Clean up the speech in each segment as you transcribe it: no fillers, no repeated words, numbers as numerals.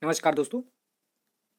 नमस्कार दोस्तों,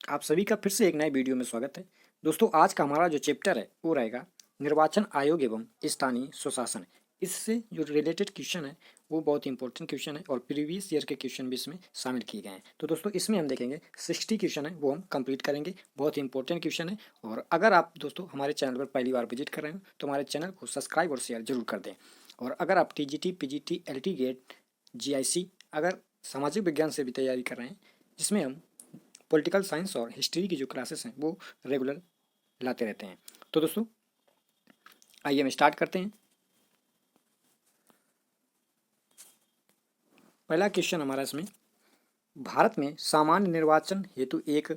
आप सभी का फिर से एक नए वीडियो में स्वागत है। दोस्तों, आज का हमारा जो चैप्टर है वो रहेगा निर्वाचन आयोग एवं स्थानीय स्वशासन। इससे जो रिलेटेड क्वेश्चन है वो बहुत इंपॉर्टेंट क्वेश्चन है और प्रीवियस ईयर के क्वेश्चन भी इसमें शामिल किए गए हैं। तो दोस्तों, इसमें हम देखेंगे 60 क्वेश्चन है वो हम कंप्लीट करेंगे। बहुत इंपॉर्टेंट क्वेश्चन है और अगर आप दोस्तों हमारे चैनल पर पहली बार विजिट कर रहे हो तो हमारे चैनल को सब्सक्राइब और शेयर जरूर कर दें। और अगर आप TGT, PGT, LT गेट, GIC अगर सामाजिक विज्ञान से भी तैयारी कर रहे हैं जिसमें हम पॉलिटिकल साइंस और हिस्ट्री की जो क्लासेस हैं वो रेगुलर लाते रहते हैं। तो दोस्तों, आइए हम स्टार्ट करते हैं। पहला क्वेश्चन हमारा इसमें, भारत में सामान्य निर्वाचन हेतु एक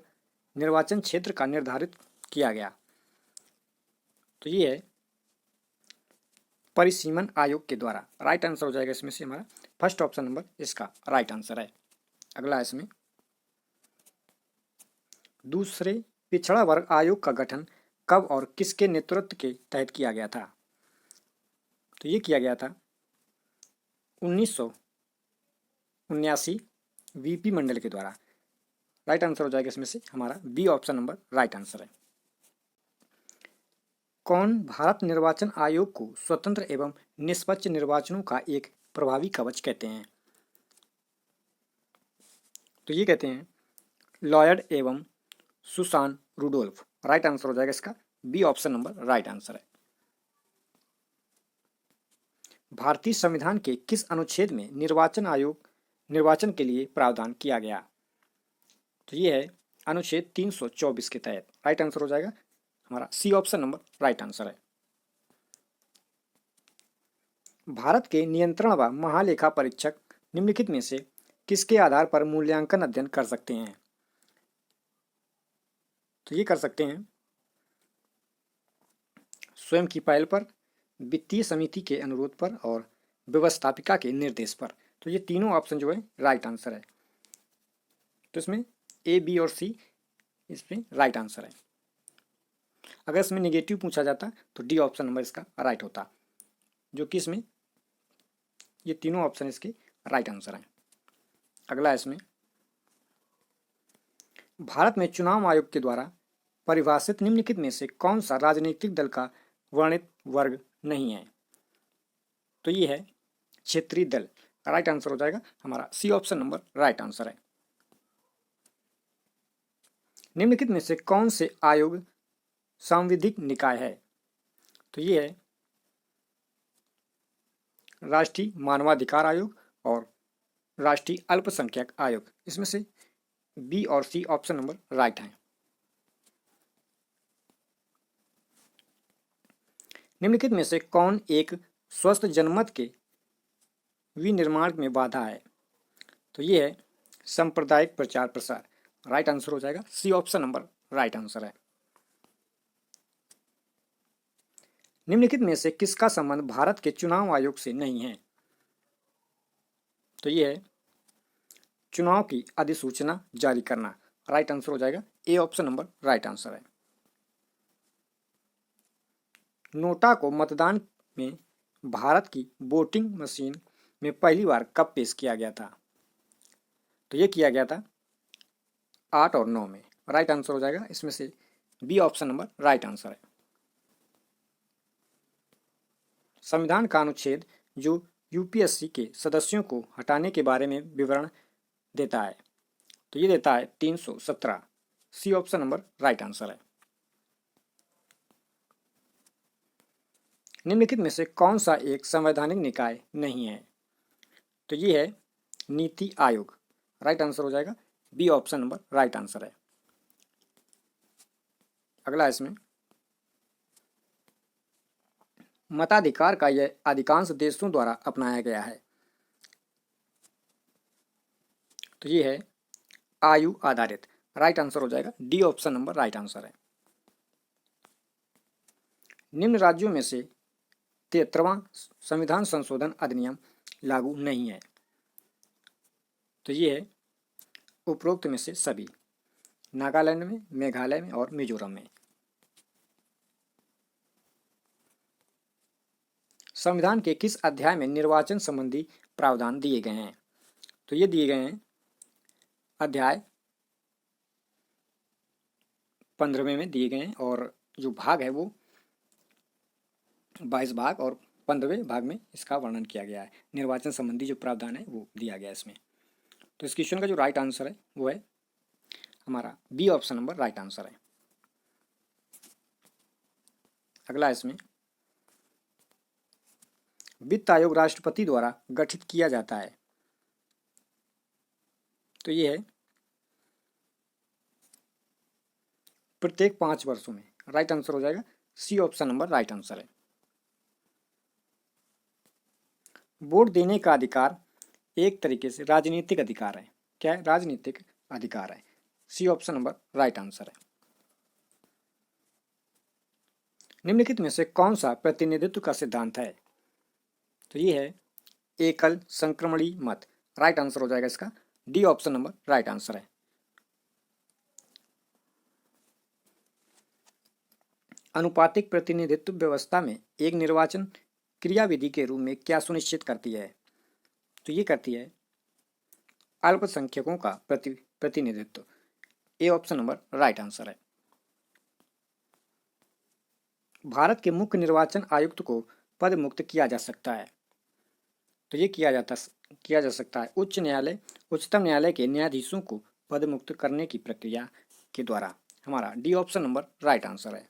निर्वाचन क्षेत्र का निर्धारित किया गया। तो ये है परिसीमन आयोग के द्वारा। राइट आंसर हो जाएगा इसमें से हमारा फर्स्ट ऑप्शन नंबर इसका राइट आंसर है। अगला इसमें, दूसरे पिछड़ा वर्ग आयोग का गठन कब और किसके नेतृत्व के तहत किया गया था। तो ये किया गया था 1979 VP मंडल के द्वारा। राइट आंसर हो जाएगा इसमें से हमारा B option number right answer है। कौन भारत निर्वाचन आयोग को स्वतंत्र एवं निष्पक्ष निर्वाचनों का एक प्रभावी कवच कहते हैं। तो ये कहते हैं लॉयड एवं सुसान रुडोल्फ। राइट आंसर हो जाएगा इसका B option number right answer है। भारतीय संविधान के किस अनुच्छेद में निर्वाचन के लिए प्रावधान किया गया। तो ये है अनुच्छेद 324 के तहत। राइट आंसर हो जाएगा हमारा C option number right answer है। भारत के नियंत्रण व महालेखा परीक्षक निम्नलिखित में से किसके आधार पर मूल्यांकन अध्ययन कर सकते हैं। तो ये कर सकते हैं स्वयं की पहल पर, वित्तीय समिति के अनुरोध पर और व्यवस्थापिका के निर्देश पर। तो ये तीनों ऑप्शन जो है राइट आंसर है। तो इसमें A, B और C इसमें राइट आंसर है। अगर इसमें नेगेटिव पूछा जाता तो डी ऑप्शन नंबर इसका राइट होता, जो कि इसमें ये तीनों ऑप्शन इसके राइट आंसर हैं। अगला इसमें, भारत में चुनाव आयोग के द्वारा परिभाषित निम्नलिखित में से कौन सा राजनीतिक दल का वर्णित वर्ग नहीं है। तो ये है क्षेत्रीय दल। राइट आंसर हो जाएगा हमारा C option number right answer है। निम्नलिखित में से कौन से आयोग सांविधिक निकाय है। तो ये है राष्ट्रीय मानवाधिकार आयोग और राष्ट्रीय अल्पसंख्यक आयोग। इसमें से बी और सी ऑप्शन नंबर राइट है। निम्नलिखित में से कौन एक स्वस्थ जनमत के विनिर्माण में बाधा है। तो ये है सांप्रदायिक प्रचार प्रसार। राइट आंसर हो जाएगा C option number right answer है। निम्नलिखित में से किसका संबंध भारत के चुनाव आयोग से नहीं है। तो ये है चुनाव की अधिसूचना जारी करना। राइट आंसर हो जाएगा A option number right answer है। नोटा को मतदान में भारत की वोटिंग मशीन में पहली बार कब पेश किया गया था। तो ये किया गया था 8 और 9 में। राइट आंसर हो जाएगा इसमें से B option number right answer है। संविधान का अनुच्छेद जो UPSC के सदस्यों को हटाने के बारे में विवरण देता है। तो ये देता है 317। C option number right answer है। निम्नलिखित में से कौन सा एक संवैधानिक निकाय नहीं है। तो ये है नीति आयोग। राइट आंसर हो जाएगा B option number right answer है। अगला इसमें, मताधिकार का यह अधिकांश देशों द्वारा अपनाया गया है। तो ये है आयु आधारित। राइट आंसर हो जाएगा D option number right answer है। निम्न राज्यों में से 73वां संविधान संशोधन अधिनियम लागू नहीं है। तो ये है उपरोक्त में से सभी, नागालैंड में, मेघालय में और मिजोरम में। संविधान के किस अध्याय में निर्वाचन संबंधी प्रावधान दिए गए हैं। तो ये दिए गए हैं अध्याय 15वें में दिए गए हैं और जो भाग है वो 22 भाग और 15वें भाग में इसका वर्णन किया गया है। निर्वाचन संबंधी जो प्रावधान है वो दिया गया है इसमें। तो इस क्वेश्चन का जो राइट आंसर है वो है हमारा B option number right answer है। अगला इसमें वित्त आयोग राष्ट्रपति द्वारा गठित किया जाता है। तो ये है प्रत्येक 5 वर्षों में। राइट आंसर हो जाएगा C option number right answer है। वोट देने का अधिकार एक तरीके से राजनीतिक अधिकार है। क्या है? राजनीतिक अधिकार है। C option number right answer है। निम्नलिखित में से कौन सा प्रतिनिधित्व का सिद्धांत है? तो ये है एकल संक्रमणी मत। राइट आंसर हो जाएगा इसका D option number right answer है। अनुपातिक प्रतिनिधित्व व्यवस्था में एक निर्वाचन क्रियाविधि के रूप में क्या सुनिश्चित करती है? तो ये करती है अल्पसंख्यकों का प्रतिनिधित्व। A option number right answer है। भारत के मुख्य निर्वाचन आयुक्त को पद मुक्त किया जा सकता है। तो ये किया जा सकता है उच्चतम न्यायालय के न्यायाधीशों को पद मुक्त करने की प्रक्रिया के द्वारा। हमारा D option number right answer है।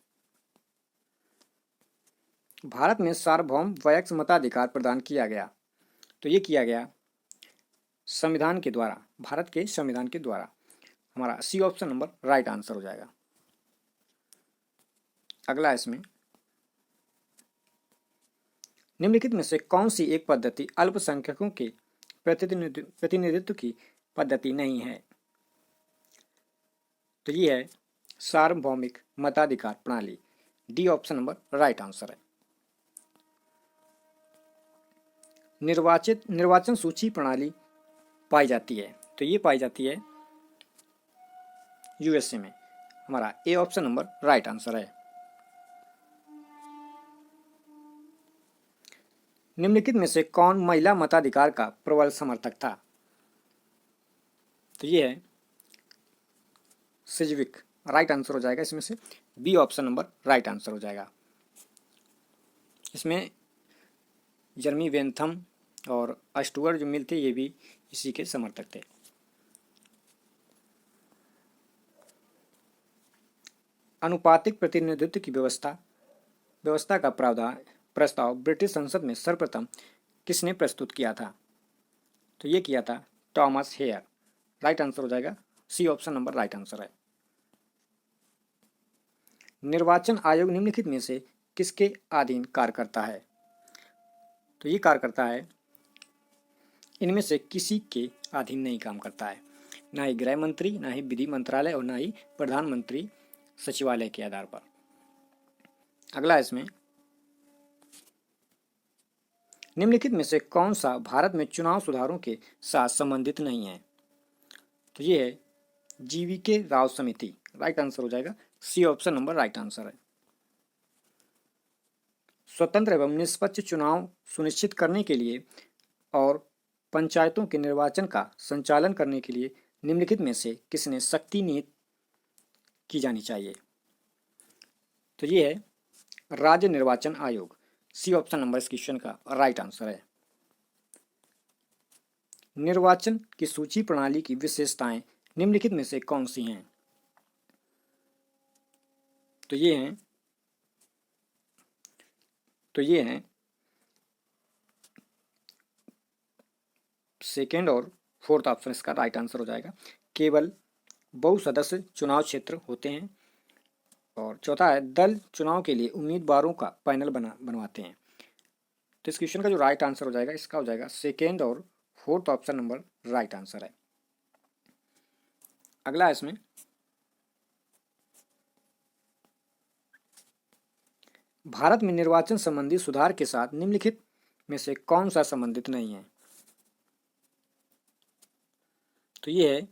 भारत में सार्वभौम वयस्क मताधिकार प्रदान किया गया। तो ये किया गया संविधान के द्वारा, भारत के संविधान के द्वारा। हमारा C option number right answer हो जाएगा। अगला इसमें निम्नलिखित में से कौन सी एक पद्धति अल्पसंख्यकों के प्रतिनिधित्व की पद्धति नहीं है? तो ये है सार्वभौमिक मताधिकार प्रणाली। D option number right answer है। निर्वाचन सूची प्रणाली पाई जाती है। तो ये पाई जाती है यूएसए में। हमारा A option number right answer है। निम्नलिखित में से कौन महिला मताधिकार का प्रबल समर्थक था? तो ये है सिजविक। राइट आंसर हो जाएगा इसमें से B option number right answer हो जाएगा। इसमें जर्मी बेंथम और स्टुअर्ट जो मिल थे ये भी इसी के समर्थक थे। अनुपातिक प्रतिनिधित्व की व्यवस्था का प्रस्ताव ब्रिटिश संसद में सर्वप्रथम किसने प्रस्तुत किया था? तो ये किया था टॉमस हेयर। राइट आंसर हो जाएगा C option number right answer है। निर्वाचन आयोग निम्नलिखित में से किसके अधीन कार्य करता है? तो ये कार्य करता है इनमें से किसी के अधीन नहीं काम करता है। ना ही गृह मंत्री, ना ही विधि मंत्रालय और ना ही प्रधानमंत्री सचिवालय के आधार पर। अगला इसमें निम्नलिखित में से कौन सा भारत में चुनाव सुधारों के साथ संबंधित नहीं है? तो ये है जीवीके राव समिति। राइट आंसर हो जाएगा C option number right answer है। स्वतंत्र एवं निष्पक्ष चुनाव सुनिश्चित करने के लिए और पंचायतों के निर्वाचन का संचालन करने के लिए निम्नलिखित में से किसने सख्ती नियुक्त की जानी चाहिए? तो ये है राज्य निर्वाचन आयोग। सी ऑप्शन नंबर इस क्वेश्चन का राइट आंसर है। निर्वाचन की सूची प्रणाली की विशेषताएं निम्नलिखित में से कौन सी हैं? तो ये हैं सेकेंड और फोर्थ ऑप्शन इसका राइट आंसर हो जाएगा। केवल बहुसदस्य चुनाव क्षेत्र होते हैं। और चौथा है दल चुनाव के लिए उम्मीदवारों का पैनल बनवाते हैं। तो इस क्वेश्चन का जो राइट आंसर हो जाएगा इसका हो जाएगा सेकेंड और fourth option number right answer है। अगला इसमें भारत में निर्वाचन संबंधी सुधार के साथ निम्नलिखित में से कौन सा संबंधित नहीं है? तो ये है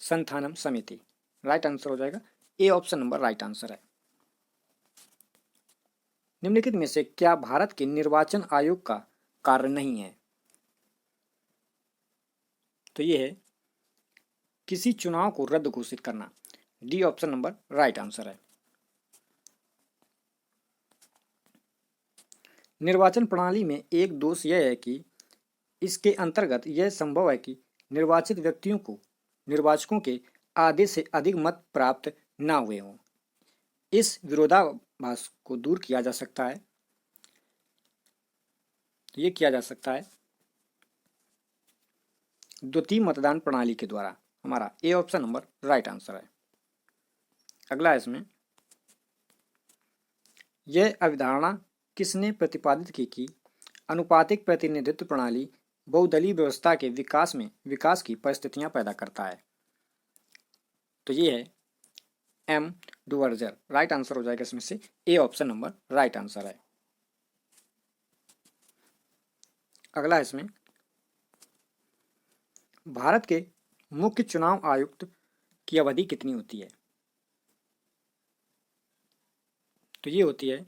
संथानम समिति। राइट आंसर हो जाएगा A option number right answer है। निम्नलिखित में से क्या भारत के निर्वाचन आयोग का कार्य नहीं है? तो ये है किसी चुनाव को रद्द घोषित करना। D option number right answer है। निर्वाचन प्रणाली में एक दोष यह है कि इसके अंतर्गत यह संभव है कि निर्वाचित व्यक्तियों को निर्वाचकों के आधे से अधिक मत प्राप्त न हुए हों। इस विरोधाभास को दूर किया जा सकता है। तो ये किया जा सकता है द्वितीय मतदान प्रणाली के द्वारा। हमारा A option number right answer है। अगला इसमें यह अवधारणा किसने प्रतिपादित की कि अनुपातिक प्रतिनिधित्व प्रणाली बहुदलीय व्यवस्था के विकास की परिस्थितियां पैदा करता है। तो ये है एम डुवर्जर। राइट आंसर हो जाएगा इसमें से A option number right answer है। अगला इसमें भारत के मुख्य चुनाव आयुक्त की अवधि कितनी होती है? तो ये होती है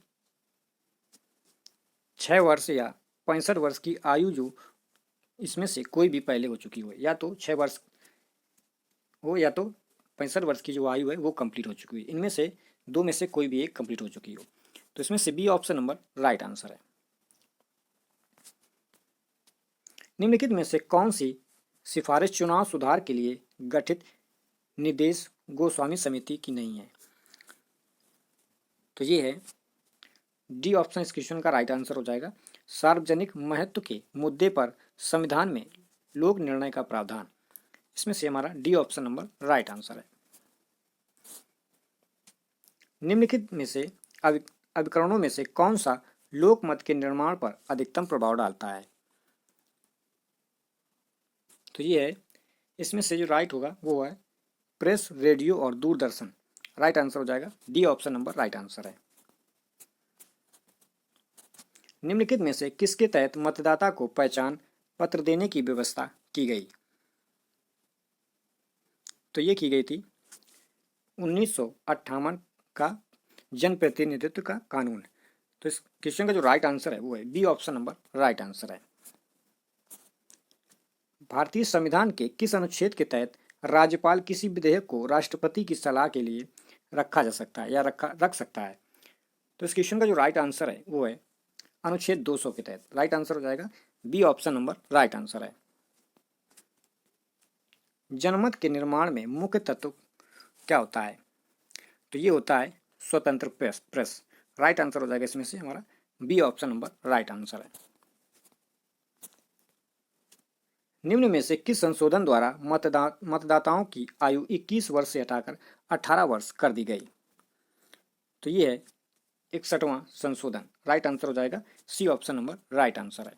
6 वर्ष या 65 वर्ष की आयु, जो इसमें से कोई भी पहले हो चुकी हो, या तो 6 वर्ष हो या तो 65 वर्ष की जो आयु है वो कंप्लीट हो चुकी है। इनमें से दो में से कोई भी एक कंप्लीट हो चुकी हो। तो इसमें से B option number right answer है। निम्नलिखित में से कौन सी सिफारिश चुनाव सुधार के लिए गठित निदेश गोस्वामी समिति की नहीं है? तो ये है डी ऑप्शन इस क्वेश्चन का राइट आंसर हो जाएगा। सार्वजनिक महत्व के मुद्दे पर संविधान में लोक निर्णय का प्रावधान। इसमें से हमारा D option number right answer है। निम्नलिखित में से अभिकरणों में से कौन सा लोक मत के निर्माण पर अधिकतम प्रभाव डालता है? तो ये है, इसमें से जो राइट होगा वो है प्रेस, रेडियो और दूरदर्शन। राइट आंसर हो जाएगा D option number right answer है। निम्नलिखित में से किसके तहत मतदाता को पहचान पत्र देने की व्यवस्था की गई? तो ये की गई थी 1958 का जनप्रतिनिधित्व का कानून। तो इस क्वेश्चन का जो राइट आंसर है वो है B option number right answer है। भारतीय संविधान के किस अनुच्छेद के तहत राज्यपाल किसी विधेयक को राष्ट्रपति की सलाह के लिए रखा जा सकता है या रख सकता है? तो इस क्वेश्चन का जो राइट आंसर है वो है अनुच्छेद 200 के तहत। राइट आंसर हो जाएगा B option number right answer है। जनमत के निर्माण में मुख्य तत्व क्या होता है? तो ये होता है स्वतंत्र प्रेस। राइट आंसर हो जाएगा इसमें से हमारा B option number right answer है। निम्न में से किस संशोधन द्वारा मतदाताओं की आयु 21 वर्ष से हटाकर 18 वर्ष कर दी गई? तो ये है 61वां संशोधन। राइट आंसर हो जाएगा C option number right answer है।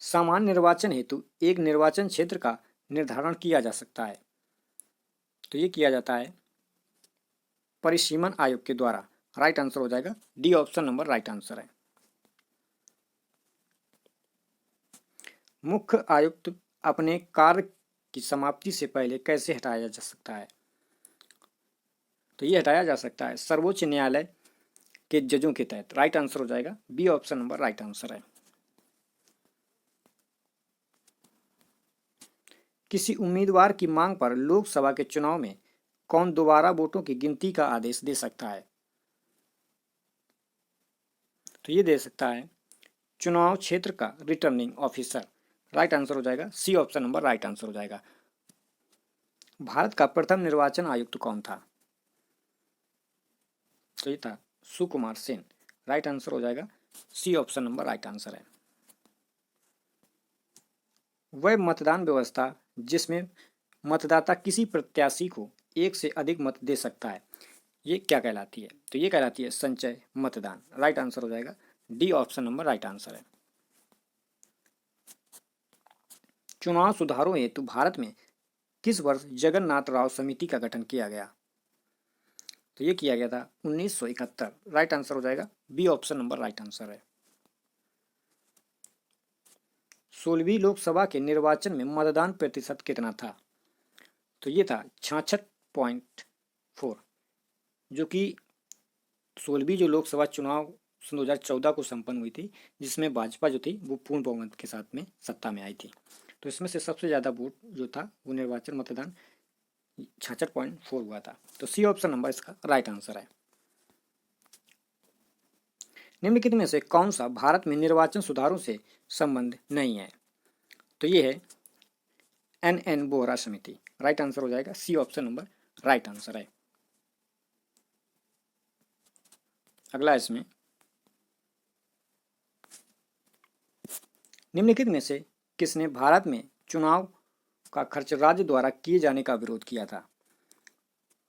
सामान्य निर्वाचन हेतु एक निर्वाचन क्षेत्र का निर्धारण किया जा सकता है। तो ये किया जाता है परिसीमन आयोग के द्वारा। राइट आंसर हो जाएगा D option number right answer है। मुख्य आयुक्त अपने कार्य की समाप्ति से पहले कैसे हटाया जा सकता है? तो ये हटाया जा सकता है सर्वोच्च न्यायालय के जजों के तहत। राइट आंसर हो जाएगा B option number right answer है। किसी उम्मीदवार की मांग पर लोकसभा के चुनाव में कौन दोबारा वोटों की गिनती का आदेश दे सकता है? तो ये दे सकता है चुनाव क्षेत्र का रिटर्निंग ऑफिसर। राइट आंसर हो जाएगा C option number right answer हो जाएगा। भारत का प्रथम निर्वाचन आयुक्त कौन था? तो ये था सुकुमार सेन। राइट आंसर हो जाएगा C option number right answer है। वह मतदान व्यवस्था जिसमें मतदाता किसी प्रत्याशी को एक से अधिक मत दे सकता है, ये क्या कहलाती है? तो ये कहलाती है संचय मतदान। राइट आंसर हो जाएगा D option number right answer है। चुनाव सुधारों हेतु भारत में किस वर्ष जगन्नाथ राव समिति का गठन किया गया? तो ये किया गया था 1971। राइट आंसर हो जाएगा B option number right answer है। 16वीं लोकसभा के निर्वाचन में मतदान प्रतिशत कितना था? तो ये था 66.4, जो कि 16वीं जो लोकसभा चुनाव 2014 को संपन्न हुई थी, जिसमें भाजपा जो थी वो पूर्ण बहुमत के साथ में सत्ता में आई थी। तो इसमें से सबसे ज़्यादा वोट जो था वो निर्वाचन मतदान 66.4 हुआ था। तो सी ऑप्शन नंबर इसका राइट आंसर है। निम्नलिखित में से कौन सा भारत में निर्वाचन सुधारों से संबंध नहीं है? तो ये है एन बोहरा समिति। राइट आंसर हो जाएगा C option number right answer है। अगला इसमें निम्नलिखित में से किसने भारत में चुनाव का खर्च राज्य द्वारा किए जाने का विरोध किया था?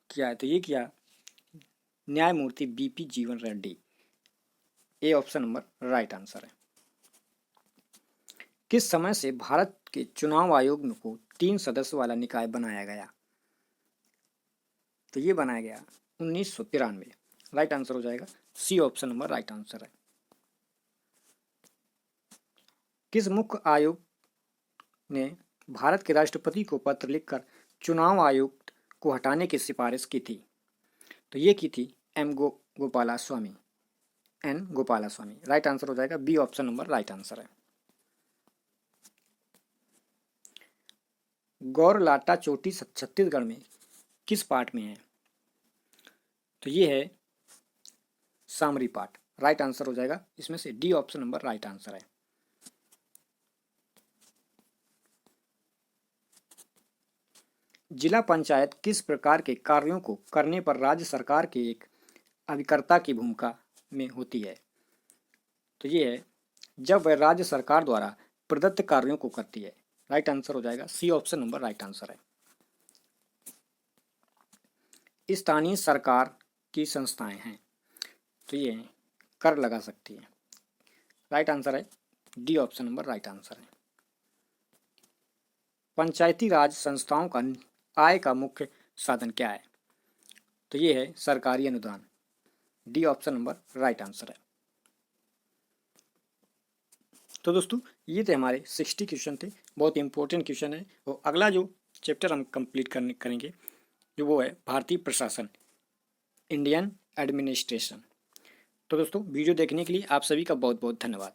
किया है तो ये किया न्यायमूर्ति बीपी जीवन Reddy. A option number right answer है। किस समय से भारत के चुनाव आयोग को 3 सदस्य वाला निकाय बनाया गया? तो ये बनाया गया 1993। राइट आंसर हो जाएगा C option number right answer है। किस मुख्य आयोग ने भारत के राष्ट्रपति को पत्र लिखकर चुनाव आयुक्त को हटाने की सिफारिश की थी? तो ये की थी Gopalaswami. Gopalaswami. Right answer हो जाएगा B option number right answer है। गौरलाटा चोटी छत्तीसगढ़ में किस पार्ट में है? तो ये है सामरी पार्ट। राइट आंसर हो जाएगा इसमें से D option number right answer है। जिला पंचायत किस प्रकार के कार्यों को करने पर राज्य सरकार के एक अभिकर्ता की भूमिका में होती है? तो ये है जब वह राज्य सरकार द्वारा प्रदत्त कार्यों को करती है। राइट आंसर हो जाएगा C option number right answer है। स्थानीय सरकार की संस्थाएं हैं तो ये कर लगा सकती है। राइट आंसर है D option number right answer है। पंचायती राज संस्थाओं का आय का मुख्य साधन क्या है? तो ये है सरकारी अनुदान। D option number right answer है। तो दोस्तों ये थे हमारे 60 क्वेश्चन थे, बहुत इंपॉर्टेंट क्वेश्चन है। और अगला जो चैप्टर हम कंप्लीट करेंगे जो वो है भारतीय प्रशासन, इंडियन एडमिनिस्ट्रेशन। तो दोस्तों वीडियो देखने के लिए आप सभी का बहुत बहुत धन्यवाद।